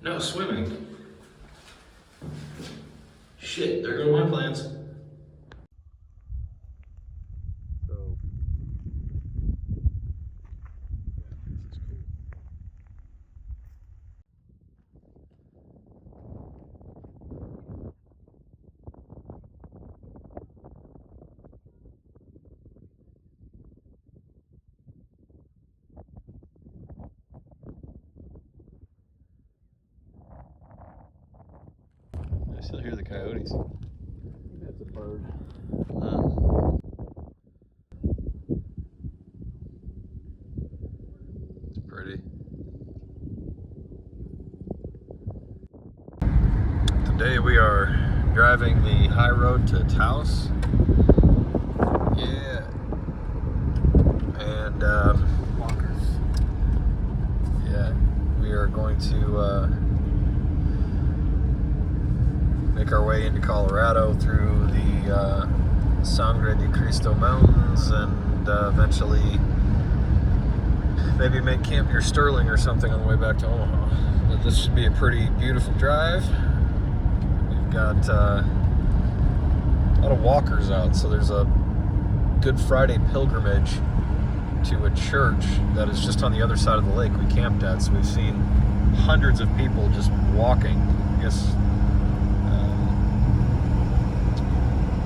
No swimming. Shit, there go my plans. So, this is cool. I still hear the coyotes. That's a bird. It's pretty. Today we are driving the high road to Taos. Yeah. And Walkers. yeah, we are going to make our way into Colorado through the Sangre de Cristo Mountains and eventually maybe make camp near Sterling or something on the way back to Omaha. But this should be a pretty beautiful drive. We've got a lot of walkers out, so there's a Good Friday pilgrimage to a church that is just on the other side of the lake we camped at, so we've seen hundreds of people just walking. I guess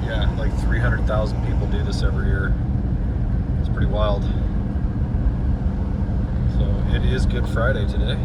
yeah, like 300,000 people do this every year. It's pretty wild. So it is Good Friday today.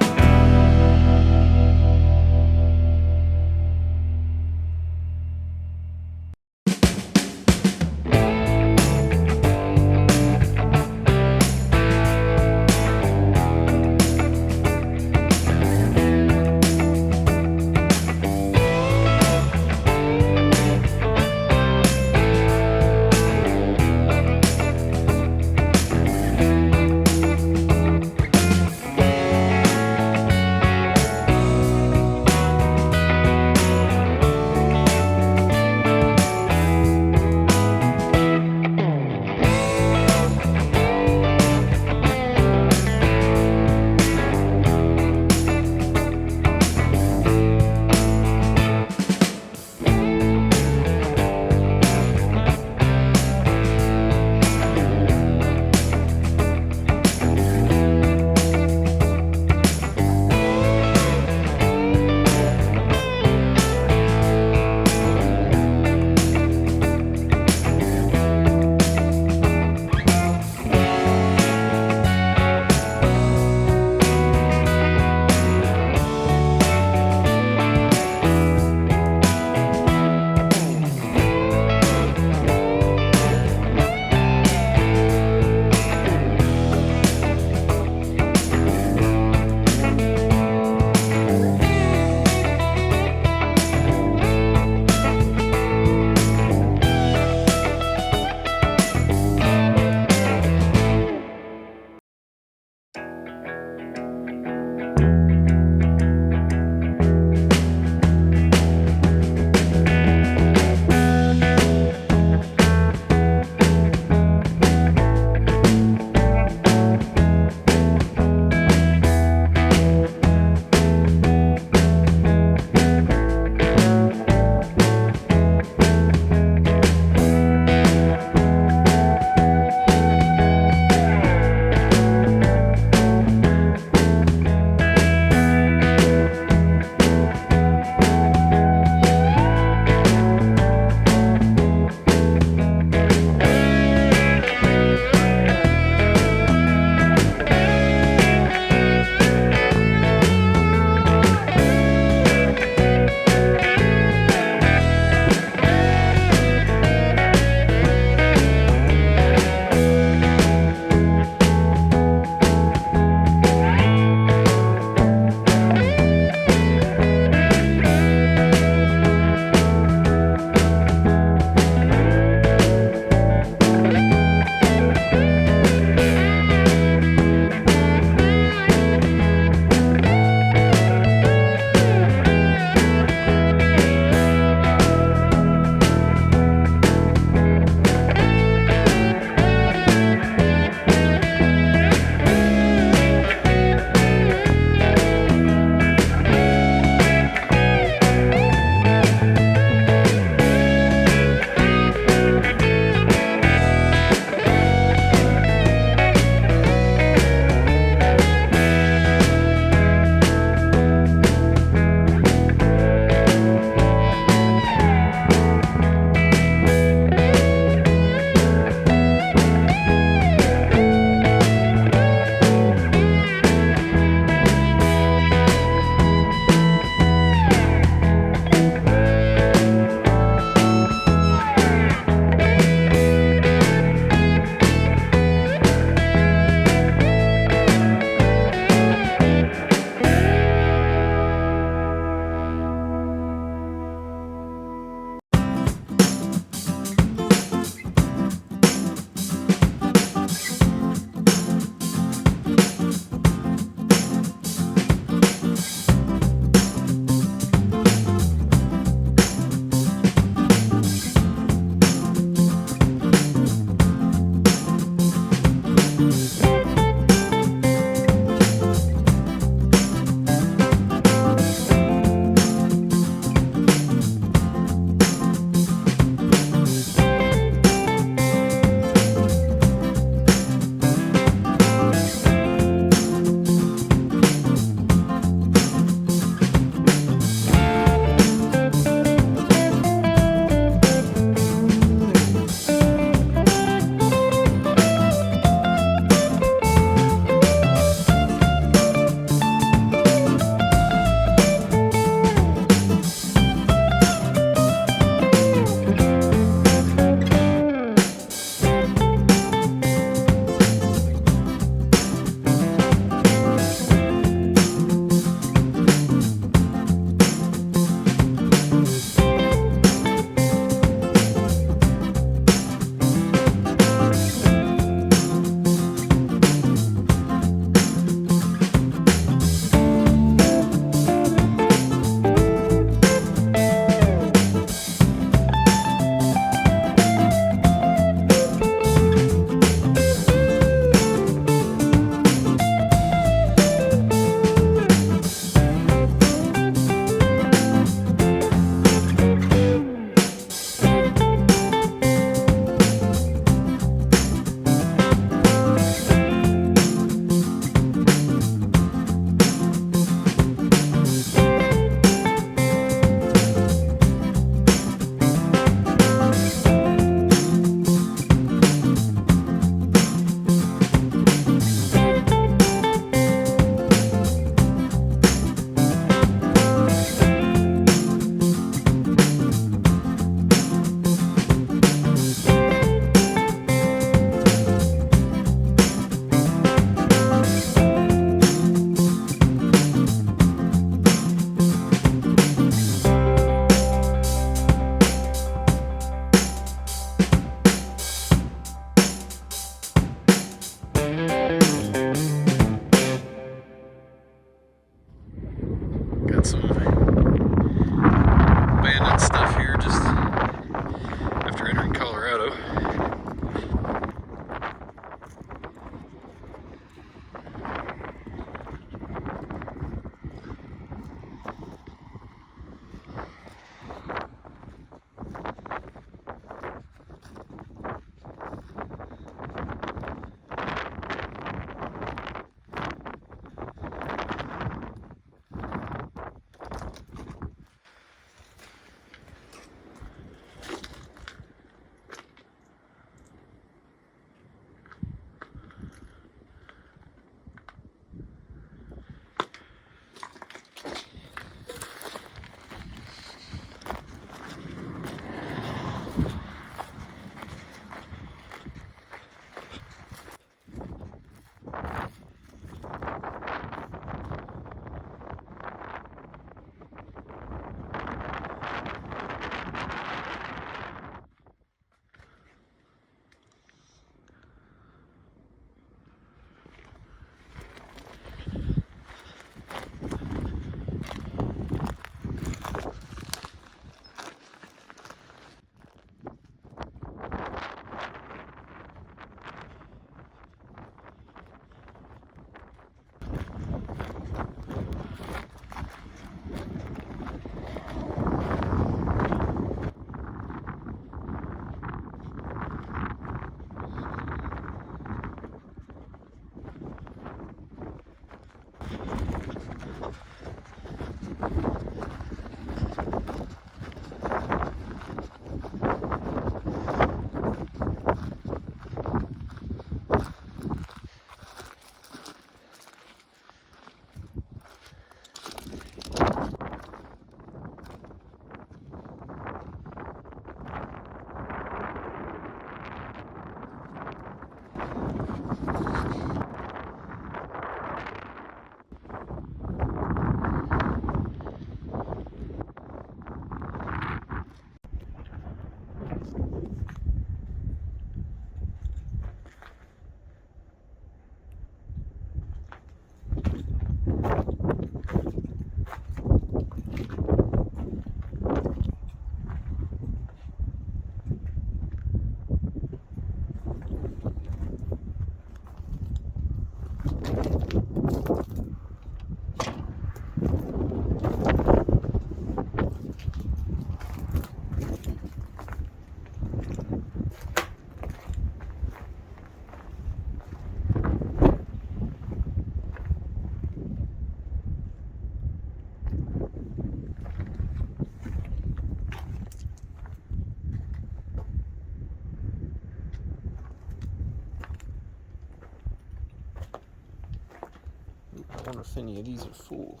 I wonder if any of these are full.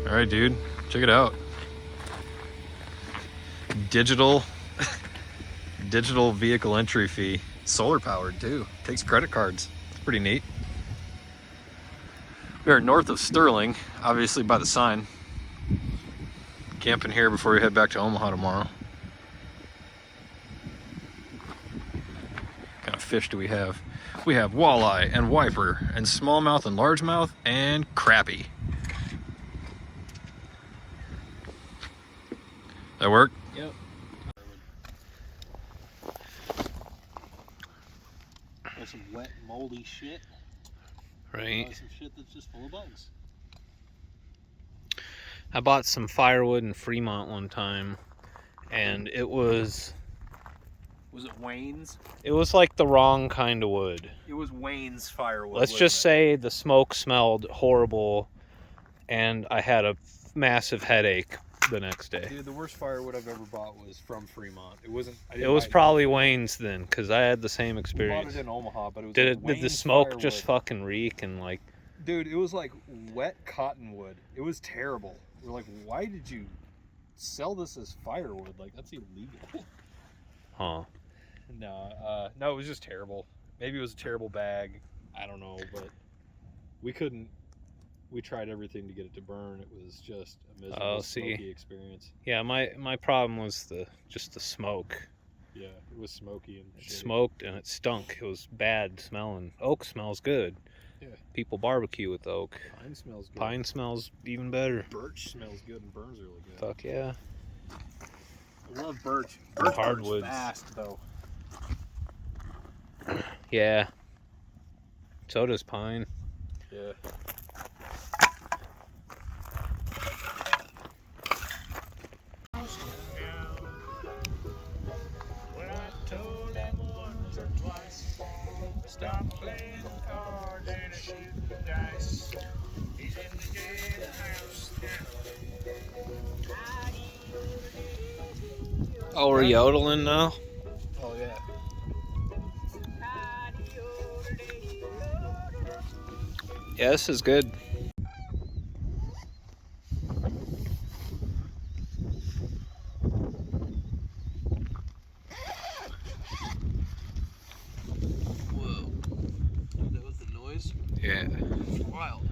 Alright, dude, check it out. Digital vehicle entry fee. Solar powered too. Takes credit cards. It's pretty neat. We are north of Sterling, obviously by the sign. Camping here before we head back to Omaha tomorrow. What kind of fish do we have? We have walleye and wiper and smallmouth and largemouth and crappie. That work? Yep. Got some wet, moldy shit. Right. Some shit that's just full of bugs. I bought some firewood in Fremont one time, and it was it Wayne's? It was like the wrong kind of wood. It was Wayne's firewood. Let's just say the smoke smelled horrible, and I had a massive headache the next day. Dude, the worst firewood I've ever bought was from Fremont. It wasn't. It was probably Wayne's then, because I had the same I experience. bought it in Omaha, but it was Did the Wayne's smoke firewood. just fucking reek and like? Dude, it was like wet cottonwood. It was terrible. We're like, why did you sell this as firewood? Like, that's illegal. Huh. No, it was just terrible. Maybe it was a terrible bag. I don't know, but we couldn't. We tried everything to get it to burn. It was just a miserable, smoky experience. Yeah, my problem was just the smoke. Yeah, it was smoky and It shitty. smoked and it stunk. It was bad smelling. Oak smells good. Yeah. People barbecue with oak. Pine smells good. Pine smells even better. Birch smells good and burns really good. Fuck yeah. I love birch. And Birch hardwoods. burns fast though. Yeah. So does pine. Yeah. Stop playing cards and shooting dice. He's in the jailhouse now. Oh, we're yodeling now? Oh yeah. Yeah, this is good. Whoa. That was the noise? Yeah. It's wild.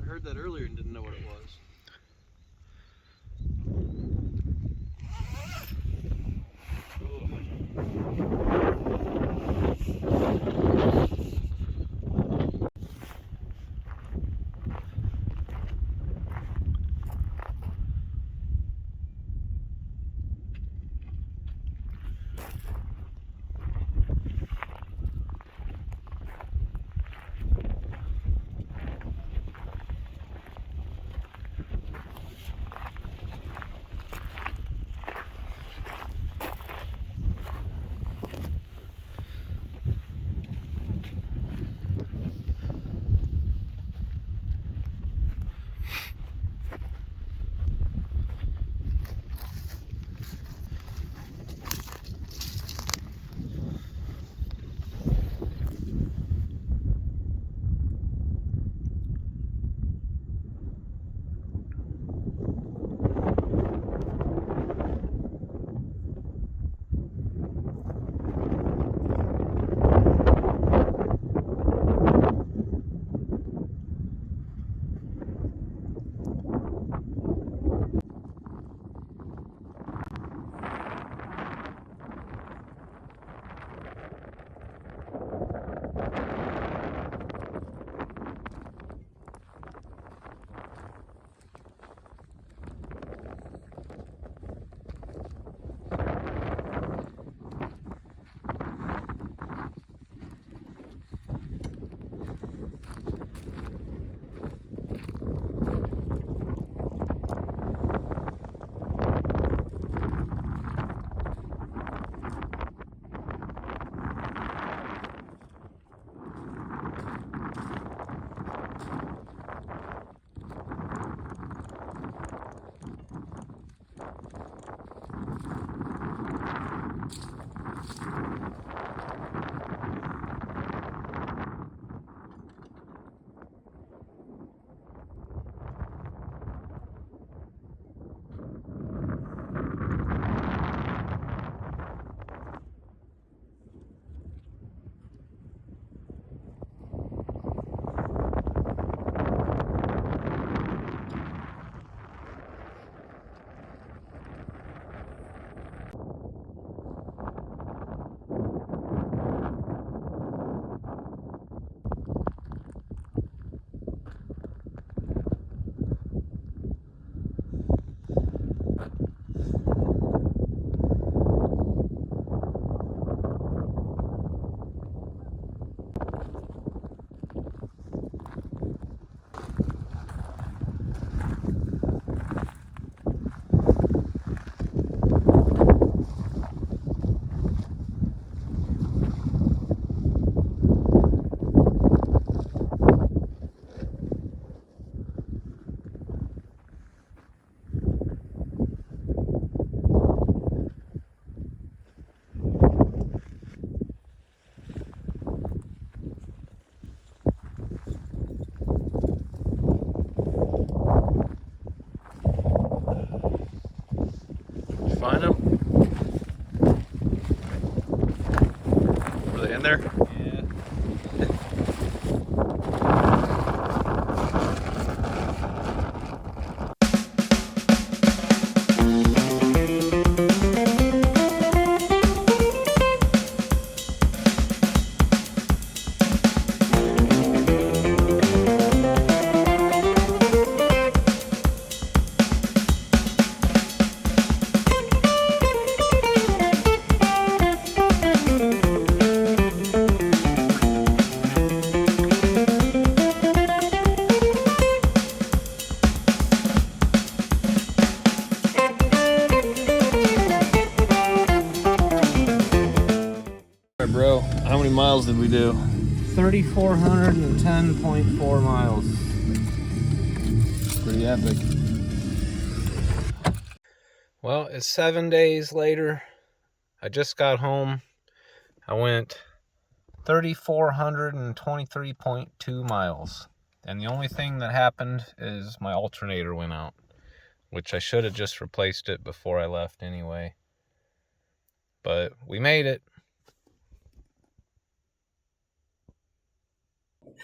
I heard that earlier and didn't know what it was. Find them? Were they in there? Yeah. many miles did we do? 3,410.4 miles. Pretty epic. Well, it's 7 days later. I just got home. I went 3,423.2 miles. And the only thing that happened is my alternator went out, which I should have just replaced it before I left anyway. But we made it.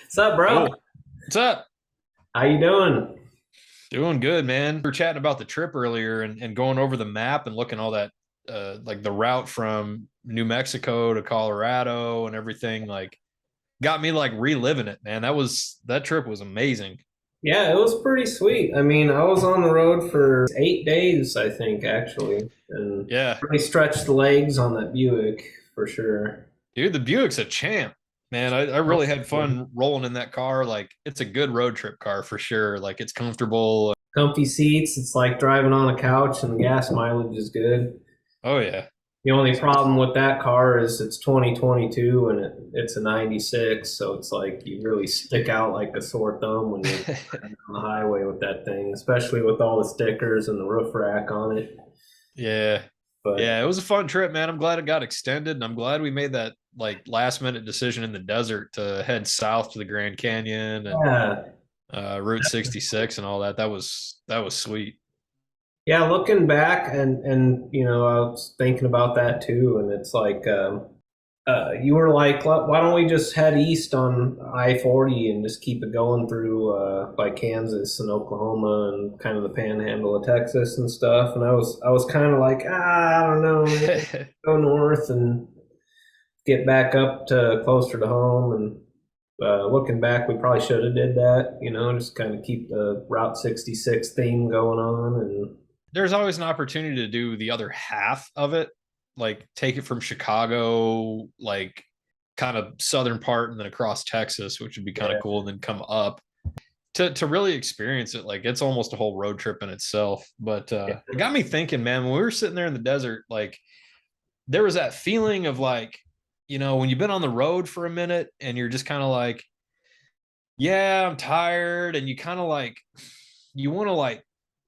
What's up, bro? Cool. What's up? How you doing? Doing good, man. We were chatting about the trip earlier and going over the map and looking all that, like the route from New Mexico to Colorado and everything. Like, got me like reliving it, man. That trip was amazing. Yeah, it was pretty sweet. I mean, I was on the road for 8 days, I think, actually, and Yeah, really stretched the legs on that Buick for sure. dude, the Buick's a champ, man. I really had fun rolling in that car. Like, it's a good road trip car for sure. Like, it's comfortable. Comfy seats. It's like driving on a couch, and the gas mileage is good. Oh yeah. The only problem with that car is it's 2022 and it's a 96, so it's like you really stick out like a sore thumb when you're on the highway with that thing, especially with all the stickers and the roof rack on it. Yeah. But Yeah, it was a fun trip, man. I'm glad it got extended, and I'm glad we made that like last minute decision in the desert to head south to the Grand Canyon and yeah, Route 66 and all that. That was sweet. yeah, looking back and I was thinking about that too, and it's like you were like, why don't we just head east on I-40 and just keep it going through by Kansas and Oklahoma and kind of the panhandle of Texas and stuff. And I was kind of like, I don't know, go north and get back up to closer to home. And looking back, we probably should have did that, just kind of keep the Route 66 theme going on. And There's always an opportunity to do the other half of it, like take it from Chicago, like kind of southern part and then across Texas, which would be kind of cool, and then come up to really experience it. Like, it's almost a whole road trip in itself. But it got me thinking, man, when we were sitting there in the desert, like there was that feeling of like, when you've been on the road for a minute and you're just kind of like, yeah, I'm tired, and you kind of like, you want to like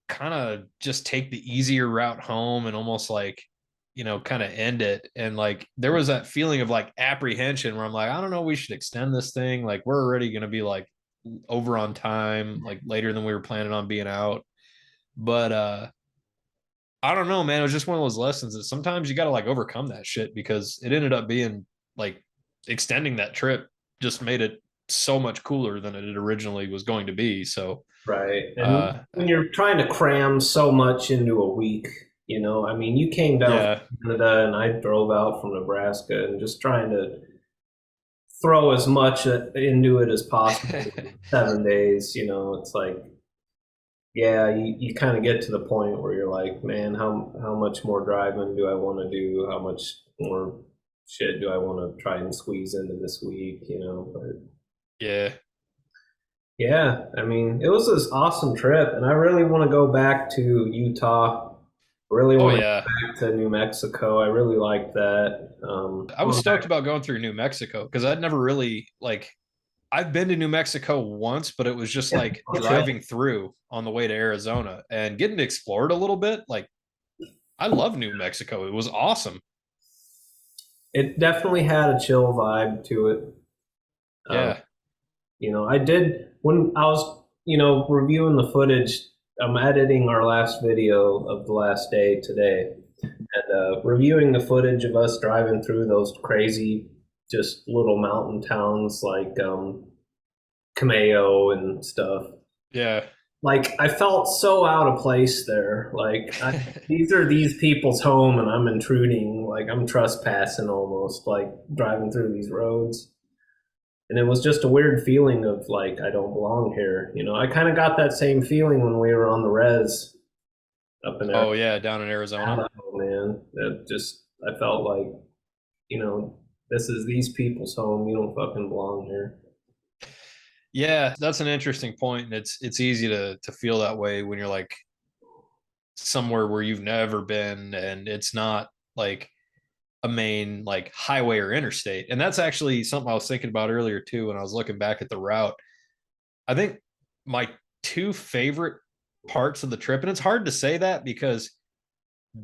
kind of just take the easier route home and almost like, kind of end it. And like there was that feeling of like apprehension where I'm like, I don't know, we should extend this thing. Like, we're already going to be like over on time, like later than we were planning on being out. But I don't know, man. It was just one of those lessons that sometimes you got to like overcome that shit, because it ended up being like extending that trip just made it so much cooler than it originally was going to be. So right. And when you're trying to cram so much into a week, I mean, you came down from Canada and I drove out from Nebraska, and just trying to throw as much into it as possible in 7 days, it's like, yeah, you kind of get to the point where you're like, man, how much more driving do I want to do? How much more shit do I want to try and squeeze into this week, but yeah, I mean, it was this awesome trip, and I really want to go back to Utah. Really want to go back to New Mexico. I really liked that. I was stoked about going through New Mexico because I'd never really I've been to New Mexico once, but it was just like driving through on the way to Arizona and getting to explore it a little bit. Like, I love New Mexico. It was awesome. It definitely had a chill vibe to it. Yeah. I did when I was, reviewing the footage. I'm editing our last video of the last day today, and reviewing the footage of us driving through those crazy, just little mountain towns like Cameo and stuff. Yeah. Like, I felt so out of place there. Like, these are these people's home, and I'm intruding. Like, I'm trespassing almost, like driving through these roads. And it was just a weird feeling of like, I don't belong here. I kind of got that same feeling when we were on the res up in Arizona. Oh yeah, down in Arizona. Oh man, I felt like, this is these people's home. You don't fucking belong here. Yeah, that's an interesting point, and it's easy to feel that way when you're like somewhere where you've never been, and it's not like a main like highway or interstate. And that's actually something I was thinking about earlier too when I was looking back at the route. I think my two favorite parts of the trip, and it's hard to say that because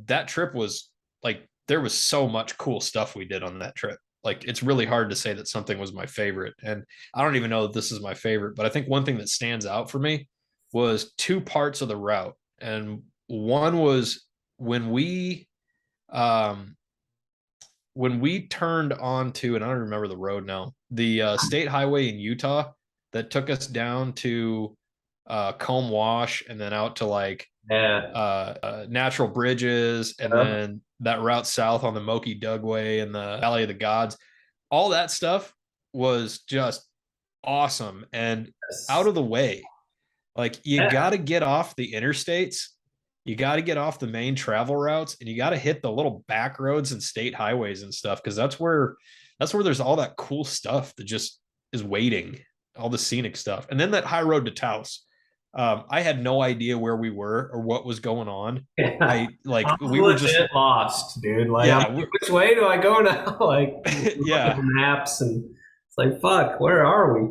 that trip was like there was so much cool stuff we did on that trip. Like it's really hard to say that something was my favorite. And I don't even know if this is my favorite, but I think one thing that stands out for me was two parts of the route. And one was when um we turned onto, and I don't remember the road now, the state highway in Utah that took us down to Comb Wash and then out to like Natural Bridges, and then that route south on the Moki Dugway and the Valley of the Gods. All that stuff was just awesome and out of the way. Like you got to get off the interstates, you got to get off the main travel routes, and you got to hit the little back roads and state highways and stuff because that's where there's all that cool stuff that just is waiting, all the scenic stuff. And then that high road to Taos. I had no idea where we were or what was going on. Yeah. We were just lost, dude. Like, yeah, which way do I go now? Like, yeah, maps, and it's like, fuck, where are we?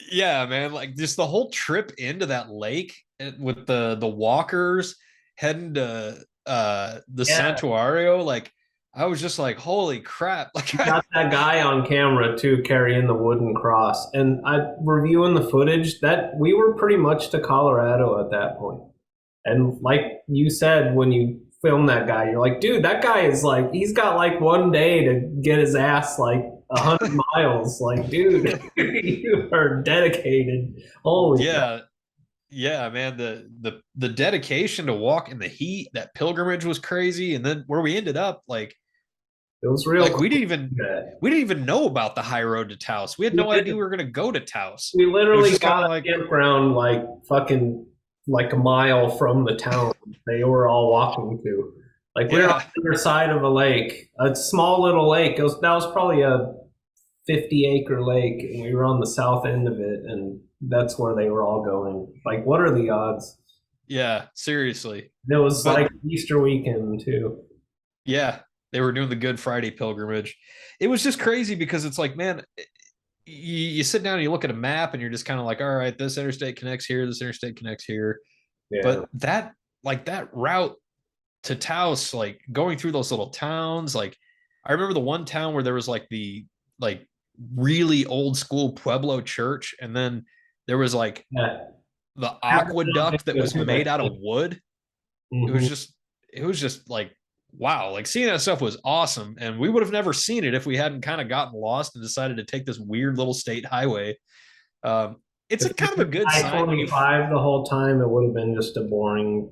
Yeah, man. Like just the whole trip into that lake with the walkers heading to the Santuario. Like I was just like, holy crap! Like got that guy on camera too, carrying the wooden cross, and I reviewing the footage that we were pretty much to Colorado at that point. And like you said, when you film that guy, you're like, dude, that guy is like, he's got like one day to get his ass like 100 miles. Like, dude, you are dedicated. Holy crap. Yeah, man. The dedication to walk in the heat, that pilgrimage was crazy. And then where we ended up, like, it was real. Like we didn't even know about the high road to Taos. We had no idea we were gonna go to Taos. We literally got a campground like fucking like a mile from the town they were all walking to. Like we're on the other side of a lake, a small little lake. That was probably a 50-acre lake, and we were on the south end of it, and that's where they were all going. Like, what are the odds? Yeah, seriously. It was like Easter weekend too. Yeah, they were doing the Good Friday pilgrimage. It was just crazy because it's like, man, you sit down and you look at a map and you're just kind of like, all right, this interstate connects here, this interstate connects here. Yeah. But that route to Taos, like going through those little towns, like I remember the one town where there was like the really old school Pueblo church, and then there was like the aqueduct that was made out of wood. Mm-hmm. It was just like, wow, like seeing that stuff was awesome. And we would have never seen it if we hadn't kind of gotten lost and decided to take this weird little state highway. It's a kind of a good sign. I-25 the whole time, it would have been just a boring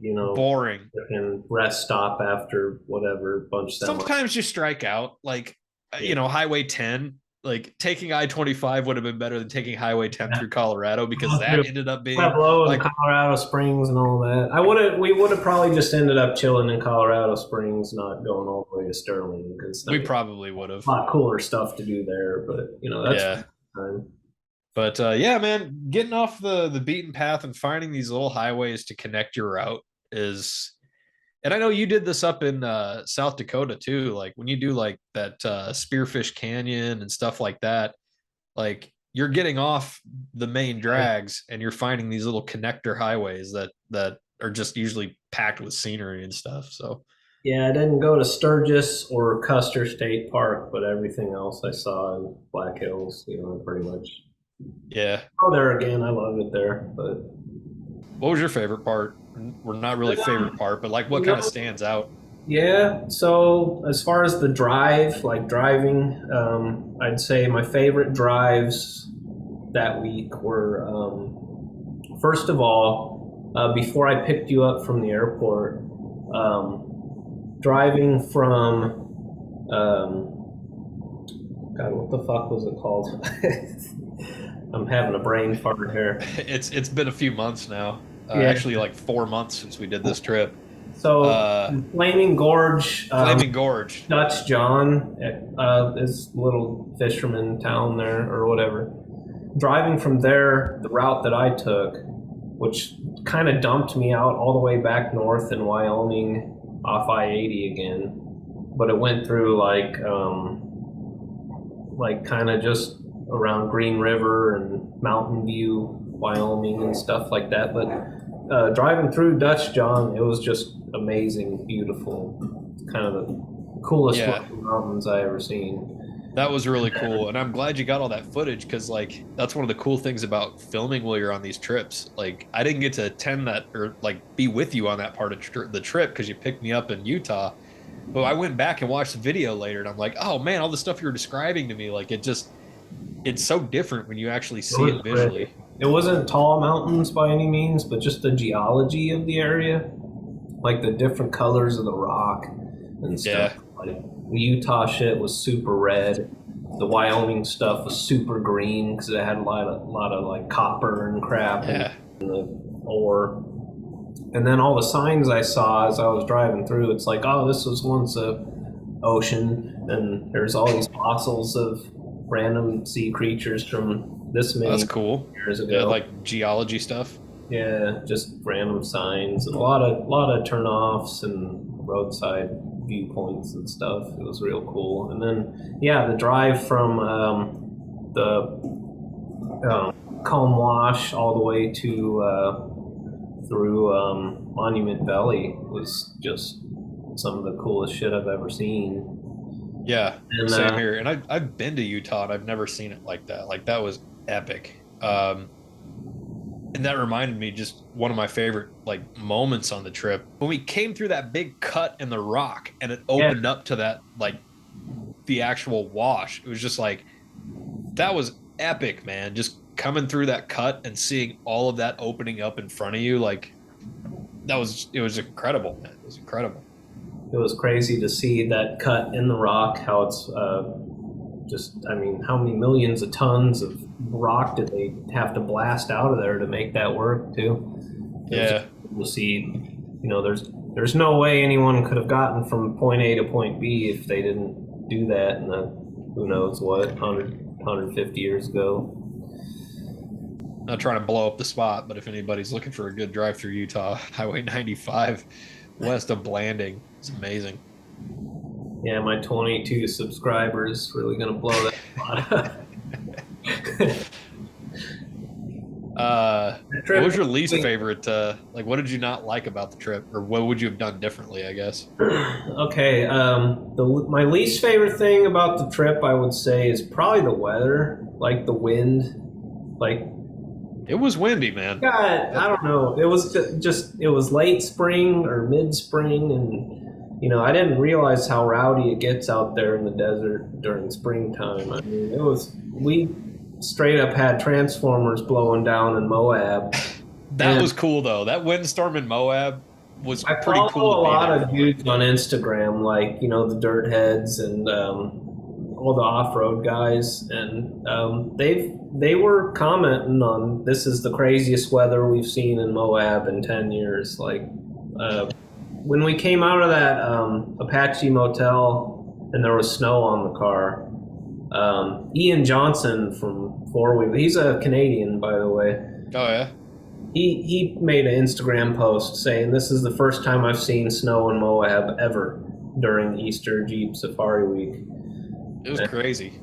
and rest stop after whatever bunch. Sometimes you strike out, like, Highway 10. Like taking I-25 would have been better than taking Highway 10 through Colorado, because that ended up being Pueblo and Colorado Springs and all that. We would have probably just ended up chilling in Colorado Springs, not going all the way to Sterling, because we probably would have a lot cooler stuff to do there. But that's fine. But man, getting off the beaten path and finding these little highways to connect your route is. And I know you did this up in South Dakota too. Like when you do like that Spearfish Canyon and stuff like that, like you're getting off the main drags and you're finding these little connector highways that are just usually packed with scenery and stuff. So yeah, I didn't go to Sturgis or Custer State Park, but everything else I saw in Black Hills, pretty much. Yeah. Go there again. I love it there. But what was your favorite part? We're not really favorite part, but like what kind of stands out? Yeah, so as far as the drive, like driving, I'd say my favorite drives that week were, first of all, before I picked you up from the airport, driving from, God, what the fuck was it called? I'm having a brain fart here. It's been a few months now. Actually, like 4 months since we did this trip. So, Flaming Gorge. Dutch John, this little fisherman town there, or whatever. Driving from there, the route that I took, which kind of dumped me out all the way back north in Wyoming off I-80 again. but it went through like kind of just around Green River and Mountain View, Wyoming, and stuff like that. But driving through Dutch John, it was just amazing, beautiful, kind of the coolest looking mountains I ever seen. That was really cool, and I'm glad you got all that footage because, like, that's one of the cool things about filming while you're on these trips. Like, I didn't get to attend that or like be with you on that part of the trip because you picked me up in Utah. But I went back and watched the video later, and I'm like, oh man, all the stuff you were describing to me, like, it's so different when you actually see it visually. It wasn't tall mountains by any means, but just the geology of the area, like the different colors of the rock and stuff. Yeah. Like, the Utah shit was super red. The Wyoming stuff was super green because it had a lot of like copper and crap in the ore. And then all the signs I saw as I was driving through, it's like, oh, this was once a ocean, and there's all these fossils of random sea creatures from this many That's cool. years ago. Yeah, like geology stuff. Yeah, just random signs and a lot of turnoffs and roadside viewpoints and stuff. It was real cool. And then the drive from the Calm Wash all the way to through Monument Valley was just some of the coolest shit I've ever seen. Yeah, and, same here. And I've been to Utah and I've never seen it like that. Like, that was epic. And that reminded me just one of my favorite like moments on the trip when we came through that big cut in the rock and it opened up to that, like, the actual wash. It was just like, that was epic, man. Just coming through that cut and seeing all of that opening up in front of you, like, it was incredible, man. It was incredible. It was crazy to see that cut in the rock, how it's how many millions of tons of rock did they have to blast out of there to make that work too? We'll see, there's no way anyone could have gotten from point A to point B if they didn't do that in who knows what, 150 years ago. Not trying to blow up the spot, but if anybody's looking for a good drive through Utah, Highway 95 west of Blanding, it's amazing. Yeah, my 22 subscribers really gonna blow that spot up. What was your least favorite? What did you not like about the trip, or what would you have done differently, I guess? Okay, my least favorite thing about the trip, I would say, is probably the weather, like the wind. Like, it was windy, man. God, I don't know. It was it was late spring or mid spring, and I didn't realize how rowdy it gets out there in the desert during springtime. I mean, we straight up had transformers blowing down in Moab. That was cool, though. That windstorm in Moab was pretty cool. I follow a lot of dudes on Instagram, like, the dirt heads and all the off-road guys, and they were commenting on, this is the craziest weather we've seen in Moab in 10 years. Like, when we came out of that Apache motel and there was snow on the car, Ian Johnson from Four Wheel, he's a Canadian, by the way. Oh, yeah? He made an Instagram post saying, this is the first time I've seen snow in Moab ever during Easter Jeep Safari Week. It was crazy.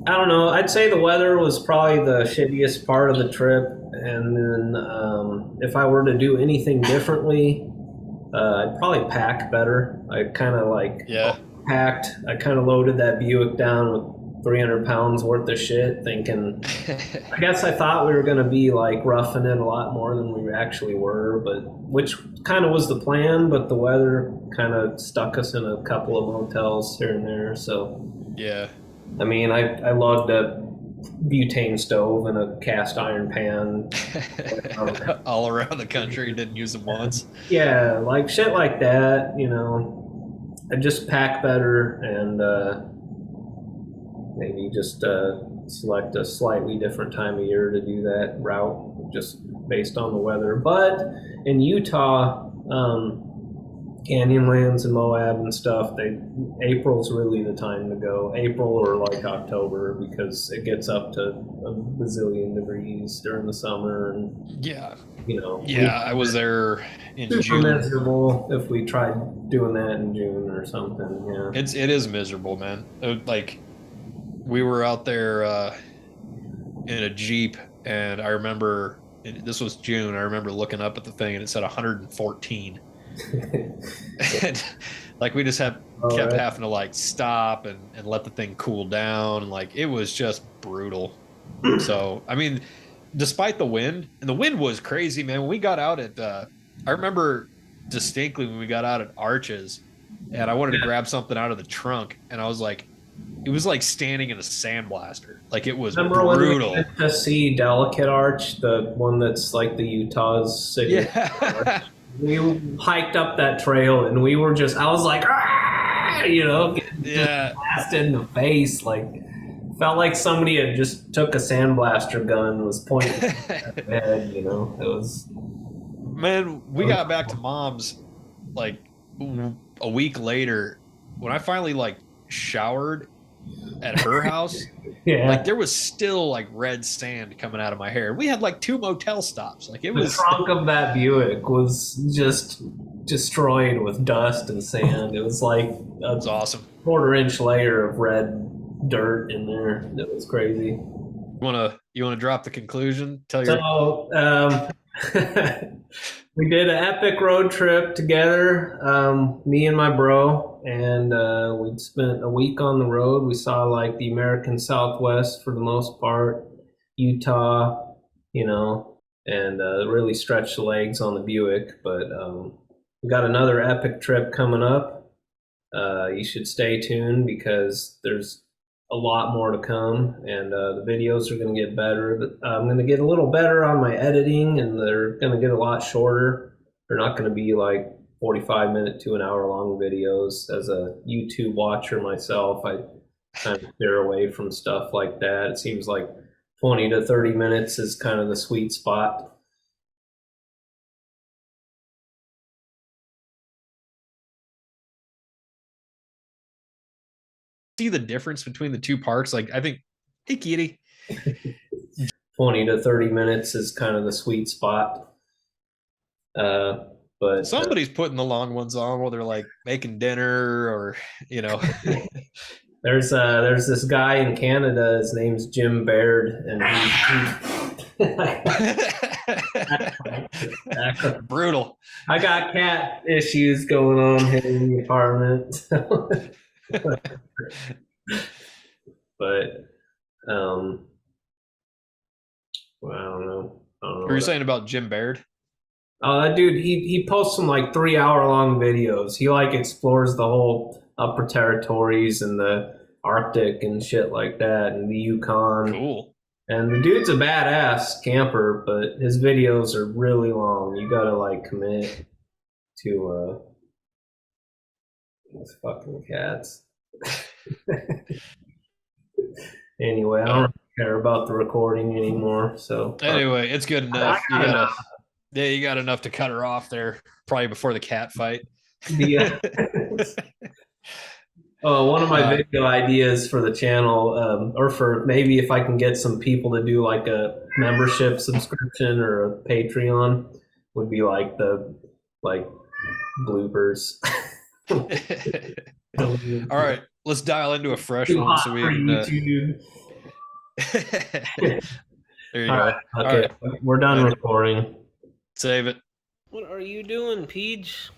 I don't know. I'd say the weather was probably the shittiest part of the trip. And then if I were to do anything differently, I'd probably pack better. I kind of packed. I kind of loaded that Buick down with 300 pounds worth of shit, thinking, I guess I thought we were going to be like roughing it a lot more than we actually were, which kind of was the plan, but the weather kind of stuck us in a couple of motels here and there. So, yeah. I mean, I lugged a butane stove and a cast iron pan all around the country, didn't use them once. Yeah, like shit like that, I just pack better and maybe just select a slightly different time of year to do that route, just based on the weather. But in Utah, Canyonlands and Moab and stuff, April's really the time to go. April or like October, because it gets up to a bazillion degrees during the summer, and Yeah. I was there in super June. miserable if we tried doing that in June or something. Yeah, It is miserable, man. Like we were out there in a Jeep, and I remember this was June. I remember looking up at the thing, and it said 114. And like we just kept having to like stop and let the thing cool down, and like it was just brutal. So I mean, despite the wind, and the wind was crazy, man. When we got out at I remember distinctly when we got out at Arches, and I wanted to grab something out of the trunk, and I was like, it was like standing in a sandblaster. Like it was remember brutal. when we went to see Delicate Arch, the one that's like the Utah's signature? Yeah. We hiked up that trail, and we were just, I was like, getting Yeah. blasted in the face. Like, felt like somebody had just took a sandblaster gun and was pointing at the head, It was. Man, we got back to Mom's like a week later when I finally like showered at her house. Yeah. Like there was still like red sand coming out of my hair. We had like 2 motel stops. Like it was. The trunk of that Buick was just destroyed with dust and sand. It was like a awesome. 1/4-inch layer of red dirt in there. It was crazy. You wanna drop the conclusion? We did an epic road trip together, me and my bro, and we spent a week on the road. We saw like the American Southwest for the most part, Utah, and really stretched the legs on the Buick. But we got another epic trip coming up. You should stay tuned because there's a lot more to come, and the videos are going to get better. I'm going to get a little better on my editing, and they're going to get a lot shorter. They're not going to be like 45-minute to an hour long videos. As a YouTube watcher myself, I kind of steer away from stuff like that. It seems like 20 to 30 minutes is kind of the sweet spot. See the difference between the two parks? Like I think, hey kitty. 20 to 30 minutes is kind of the sweet spot. But somebody's putting the long ones on while they're like making dinner or There's this guy in Canada. His name's Jim Baird, and brutal. I got cat issues going on here in the apartment. But well, I don't know. What were you saying about Jim Baird? That dude, he posts some like 3-hour long videos. He like explores the whole upper territories and the Arctic and shit like that, and the Yukon. Cool. And the dude's a badass camper, but his videos are really long. You gotta like commit to these fucking cats. Anyway, I don't care about the recording anymore. So anyway, it's good enough. You got enough to cut her off there, probably before the cat fight. Yeah. One of my video ideas for the channel, or for maybe if I can get some people to do like a membership subscription or a Patreon, would be like the bloopers. All right, let's dial into a fresh one so we can. There you go. Right, okay, we're done recording. Save it. What are you doing, Peach?